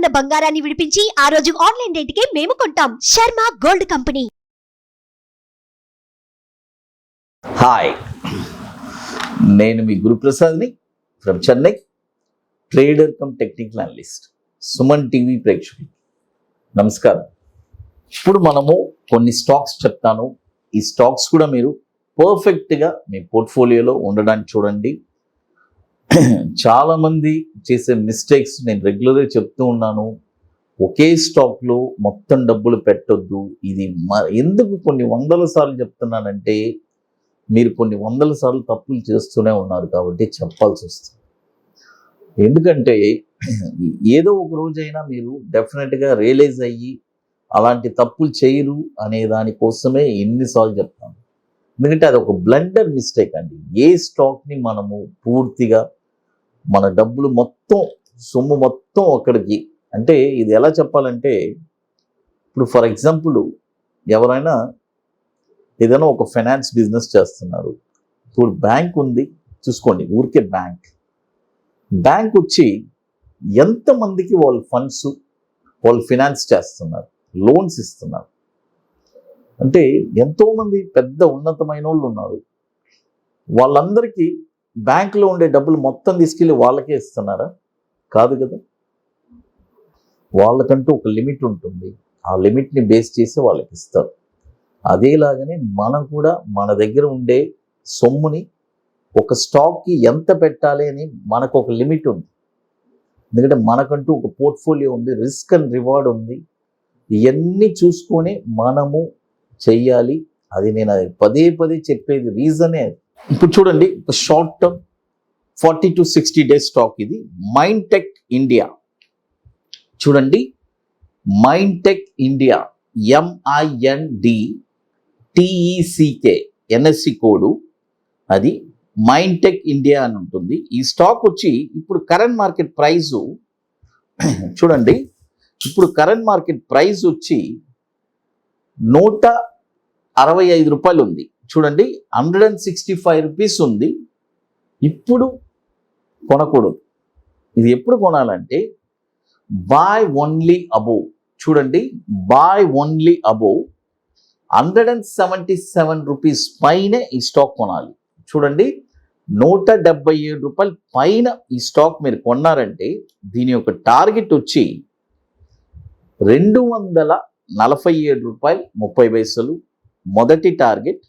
ఉన్న బంగారాన్ని విడిపించి ఆ రోజు ఆన్లైన్ రేటుకే మేము కొంటాం. Sharma gold company. హాయ్, నేను మీ గురు ప్రసాద్ని from Chennai, trader cum technical analyst. Suman TV ప్రేక్షకులు నమస్కారం. ఇప్పుడు మనము కొన్ని స్టాక్స్ చెప్తాను. ఈ స్టాక్స్ కూడా మీరు పర్ఫెక్ట్గా మీ పోర్ట్ఫోలియోలో ఉండడానికి చూడండి. చాలామంది చేసే మిస్టేక్స్ నేను రెగ్యులర్గా చెప్తూ ఉన్నాను. ఒకే స్టాక్లో మొత్తం డబ్బులు పెట్టొద్దు. ఇది ఎందుకు కొన్ని వందల సార్లు చెప్తున్నానంటే మీరు కొన్ని వందల సార్లు తప్పులు చేస్తూనే ఉన్నారు కాబట్టి చెప్పాల్సి వస్తుంది. ఎందుకంటే ఏదో ఒక రోజైనా మీరు డెఫినెట్గా రియలైజ్ అయ్యి అలాంటి తప్పులు చేయరు అనే దానికోసమే ఎన్నిసార్లు చెప్తాను. ఎందుకంటే అది ఒక బ్లండర్ మిస్టేక్ అండి. ఏ స్టాక్ని మనము పూర్తిగా మన డబ్బులు మొత్తం సొమ్ము మొత్తం అక్కడికి, అంటే ఇది ఎలా చెప్పాలంటే, ఇప్పుడు ఫర్ ఎగ్జాంపుల్ ఎవరైనా ఏదైనా ఒక ఫైనాన్స్ బిజినెస్ చేస్తున్నారు. ఇప్పుడు బ్యాంక్ ఉంది చూసుకోండి, ఊరికే బ్యాంక్ వచ్చి ఎంతమందికి వాళ్ళు ఫండ్స్ వాళ్ళు ఫినాన్స్ చేస్తున్నారు, లోన్స్ ఇస్తున్నారు. అంటే ఎంతోమంది పెద్ద ఉన్నతమైన వాళ్ళు ఉన్నారు. వాళ్ళందరికీ బ్యాంకులో ఉండే డబ్బులు మొత్తం తీసుకెళ్ళి వాళ్ళకే ఇస్తున్నారా? కాదు కదా. వాళ్ళకంటూ ఒక లిమిట్ ఉంటుంది. ఆ లిమిట్ని బేస్ చేసి వాళ్ళకి ఇస్తారు. అదేలాగానే మనం కూడా మన దగ్గర ఉండే సొమ్ముని ఒక స్టాక్కి ఎంత పెట్టాలి అని మనకు ఒక లిమిట్ ఉంది. ఎందుకంటే మనకంటూ ఒక పోర్ట్ఫోలియో ఉంది, రిస్క్ అండ్ రివార్డ్ ఉంది. ఇవన్నీ చూసుకొని మనము చెయ్యాలి. అది నేను పదే చెప్పేది రీజనే. ఇప్పుడు చూడండి, short term 40 to 60 days stock ఇది. మైండ్ టెక్ ఇండియా చూడండి, mind tech India MINDTECK NSE code, అది మైండ్ టెక్ ఇండియా అని ఉంటుంది. ఈ స్టాక్ వచ్చి ఇప్పుడు కరెంట్ మార్కెట్ ప్రైజు చూడండి, ఇప్పుడు కరెంట్ మార్కెట్ ప్రైస్ వచ్చి 165 రూపాయలు ఉంది. చూడండి, 165 రూపీస్ ఉంది. ఇప్పుడు కొనకూడదు. ఇది ఎప్పుడు కొనాలంటే బాయ్ ఓన్లీ అబోవ్. చూడండి, బాయ్ ఓన్లీ అబోవ్ 177 రూపీస్ పైనే ఈ స్టాక్ కొనాలి. చూడండి, 177 రూపాయల పైన ఈ స్టాక్ మీరు కొన్నారంటే దీని యొక్క టార్గెట్ వచ్చి 247 రూపాయలు 30 పైసలు మొదటి టార్గెట్.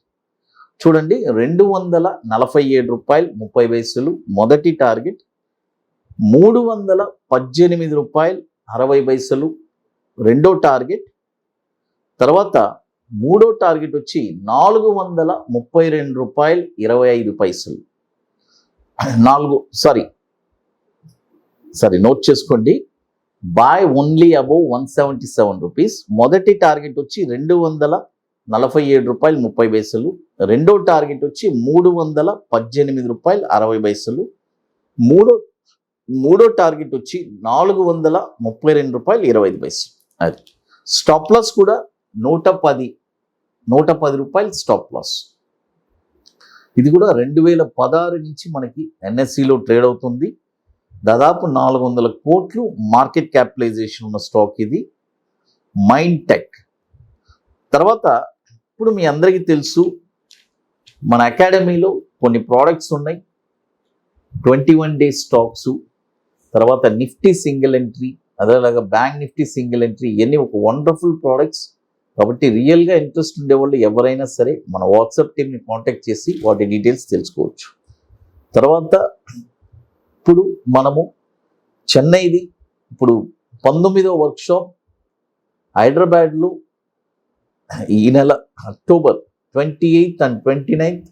చూడండి, 247 రూపాయలు 30 పైసలు మొదటి టార్గెట్. 318 రూపాయలు 60 పైసలు రెండో టార్గెట్. తర్వాత మూడో టార్గెట్ వచ్చి 432 రూపాయలు 25 పైసలు. నోట్ చేసుకోండి. Buy only above 177 rupees. మొదటి టార్గెట్ వచ్చి 247 రూపాయలు 30 పైసలు. రెండో టార్గెట్ వచ్చి 318 రూపాయలు 60 పైసలు. మూడో టార్గెట్ వచ్చి 432 రూపాయలు 25 పైసలు. అది స్టాప్ లాస్ కూడా 110 రూపాయలు స్టాప్ లాస్. ఇది కూడా 2016 నుంచి మనకి ఎన్ఎస్సిలో ట్రేడ్ అవుతుంది. దాదాపు 400 కోట్లు మార్కెట్ క్యాపిటలైజేషన్ ఉన్న స్టాక్ ఇది, మైండ్ టెక్. తర్వాత ఇప్పుడు మీ అందరికీ తెలుసు, మన అకాడమీలో కొన్ని ప్రోడక్ట్స్ ఉన్నాయి. 21 days స్టాక్స్, తర్వాత నిఫ్టీ సింగిల్ ఎంట్రీ, అదేలాగా బ్యాంక్ నిఫ్టీ సింగిల్ ఎంట్రీ, ఇవన్నీ ఒక వండర్ఫుల్ ప్రోడక్ట్స్. కాబట్టి రియల్గా ఇంట్రెస్ట్ ఉండేవాళ్ళు ఎవరైనా సరే మన వాట్సాప్ టీమ్ని కాంటాక్ట్ చేసి వాటి డీటెయిల్స్ తెలుసుకోవచ్చు. తర్వాత ఇప్పుడు మనము చెన్నైది ఇప్పుడు 19వ వర్క్షాప్ హైదరాబాద్లో ఈ నెల అక్టోబర్ 28th and 29th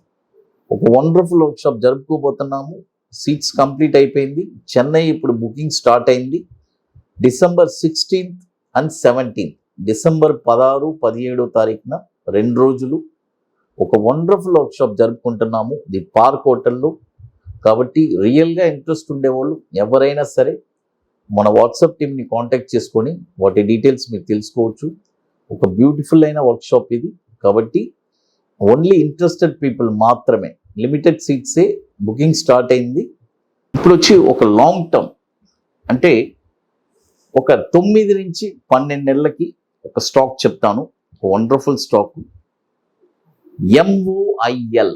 ఒక వండర్ఫుల్ వర్క్షాప్ జరుపుకోబోతున్నాము. సీట్స్ కంప్లీట్ అయిపోయింది. చెన్నై ఇప్పుడు బుకింగ్ స్టార్ట్ అయింది. December 16th and 17th, December 16, 17వ తారీఖున 2 రోజులు ఒక వండర్ఫుల్ వర్క్షాప్ జరుపుకుంటున్నాము ది పార్క్ హోటల్లో. కాబట్టి రియల్గా ఇంట్రెస్ట్ ఉండేవాళ్ళు ఎవరైనా సరే మన వాట్సాప్ టీమ్ని కాంటాక్ట్ చేసుకొని వాటి డీటెయిల్స్ మీరు తెలుసుకోవచ్చు. ఒక బ్యూటిఫుల్ అయిన వర్క్షాప్ ఇది. కాబట్టి ఓన్లీ ఇంట్రెస్టెడ్ పీపుల్ మాత్రమే, లిమిటెడ్ సీట్సే బుకింగ్ స్టార్ట్ అయింది. ఇప్పుడు వచ్చి ఒక లాంగ్ టర్మ్ అంటే ఒక 9 నుంచి 12 నెలలకి ఒక స్టాక్ చెప్తాను. ఒక వండర్ఫుల్ స్టాక్ MOIL.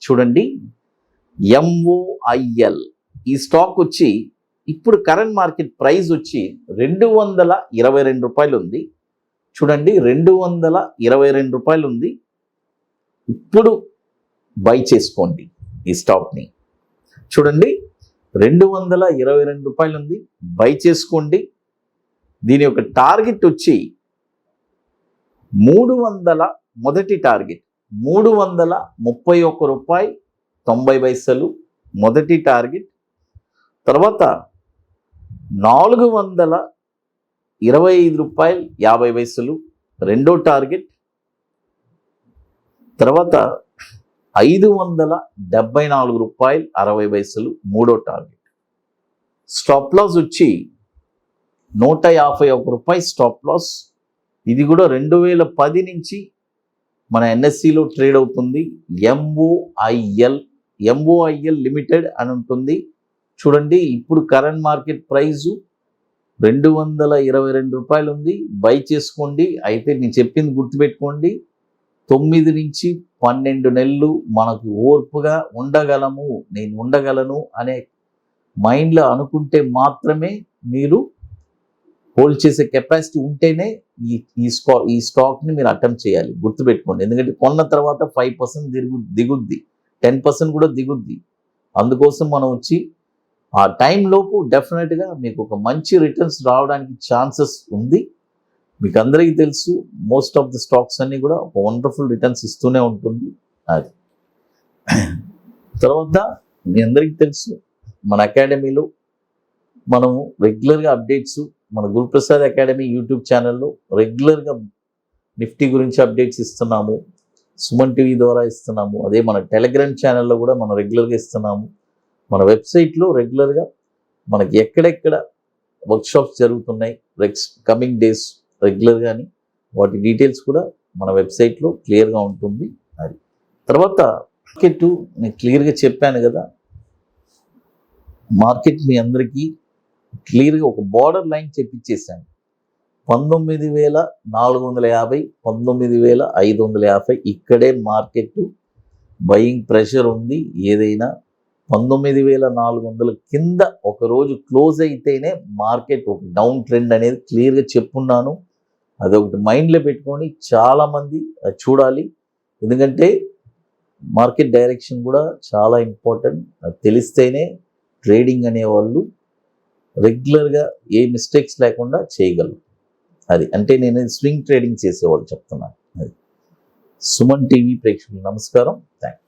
చూడండి, MOIL ఈ స్టాక్ వచ్చి ఇప్పుడు కరెంట్ మార్కెట్ ప్రైస్ వచ్చి 222 రూపాయలు ఉంది. చూడండి, 222 రూపాయలు ఉంది. ఇప్పుడు బై చేసుకోండి ఈ స్టాక్ని. చూడండి, 222 రూపాయలు ఉంది, బై చేసుకోండి. దీని యొక్క టార్గెట్ వచ్చి 300, మొదటి టార్గెట్ 331 రూపాయి 90 పైసలు మొదటి టార్గెట్. తర్వాత 425 రూపాయలు 50 పైసలు రెండో టార్గెట్. తర్వాత 574 రూపాయలు 60 పైసలు మూడో టార్గెట్. స్టాప్ లాస్ వచ్చి 151 రూపాయలు స్టాప్ లాస్. ఇది కూడా 2010 నుంచి మన ఎన్ఎస్సిలో ట్రేడ్ అవుతుంది. MOIL లిమిటెడ్ అని ఉంటుంది. చూడండి, ఇప్పుడు కరెంట్ మార్కెట్ ప్రైజు 222 రూపాయలు ఉంది, బై చేసుకోండి. అయితే నేను చెప్పింది గుర్తుపెట్టుకోండి, 9 నుంచి 12 నెలలు మనకు ఓర్పుగా ఉండగలము, నేను ఉండగలను అనే మైండ్లో అనుకుంటే మాత్రమే మీరు హోల్డ్ చేసే కెపాసిటీ ఉంటేనే ఈ స్టాక్ని మీరు అటెంప్ట్ చేయాలి. గుర్తుపెట్టుకోండి, ఎందుకంటే కొన్న తర్వాత 5% దిగుద్ది, 10% కూడా దిగుద్ది. అందుకోసం మనం వచ్చి ఆ టైంలోపు డెఫినెట్గా మీకు ఒక మంచి రిటర్న్స్ రావడానికి ఛాన్సెస్ ఉంది. మీకు అందరికీ తెలుసు, మోస్ట్ ఆఫ్ ది స్టాక్స్ అన్నీ కూడా ఒక వండర్ఫుల్ రిటర్న్స్ ఇస్తూనే ఉంటుంది. అది తర్వాత మీ అందరికీ తెలుసు, మన అకాడమీలో మనము రెగ్యులర్గా అప్డేట్స్, మన గురుప్రసాద్ అకాడమీ యూట్యూబ్ ఛానల్లో రెగ్యులర్గా నిఫ్టీ గురించి అప్డేట్స్ ఇస్తున్నాము. సుమన్ టీవీ ద్వారా ఇస్తున్నాము. అదే మన టెలిగ్రామ్ ఛానల్లో కూడా మనం రెగ్యులర్గా ఇస్తున్నాము. మన వెబ్సైట్లో రెగ్యులర్గా మనకి ఎక్కడెక్కడ వర్క్షాప్స్ జరుగుతున్నాయి కమింగ్ డేస్ రెగ్యులర్గాని వాటి డీటెయిల్స్ కూడా మన వెబ్సైట్లో క్లియర్గా ఉంటుంది. అది తర్వాత మార్కెట్ నేను క్లియర్గా చెప్పాను కదా, మార్కెట్ మీ అందరికీ క్లియర్గా ఒక బార్డర్ లైన్ చెప్పించేసాను. 19,450, 19,550 ఇక్కడే మార్కెట్ బయింగ్ ప్రెషర్ ఉంది. ఏదైనా 19,400 కింద ఒకరోజు క్లోజ్ అయితేనే మార్కెట్ ఒక డౌన్ ట్రెండ్ అనేది క్లియర్గా చెప్పున్నాను. అదొకటి మైండ్లో పెట్టుకొని చాలామంది చూడాలి. ఎందుకంటే మార్కెట్ డైరెక్షన్ కూడా చాలా ఇంపార్టెంట్. అది తెలిస్తేనే ట్రేడింగ్ అనేవాళ్ళు రెగ్యులర్గా ఏ మిస్టేక్స్ లేకుండా చేయగలరు. అది అంటే నేను స్వింగ్ ట్రేడింగ్ చేసేవాళ్ళు చెప్తున్నాను. అది సుమన్ టీవీ ప్రేక్షకులు నమస్కారం. థ్యాంక్స్.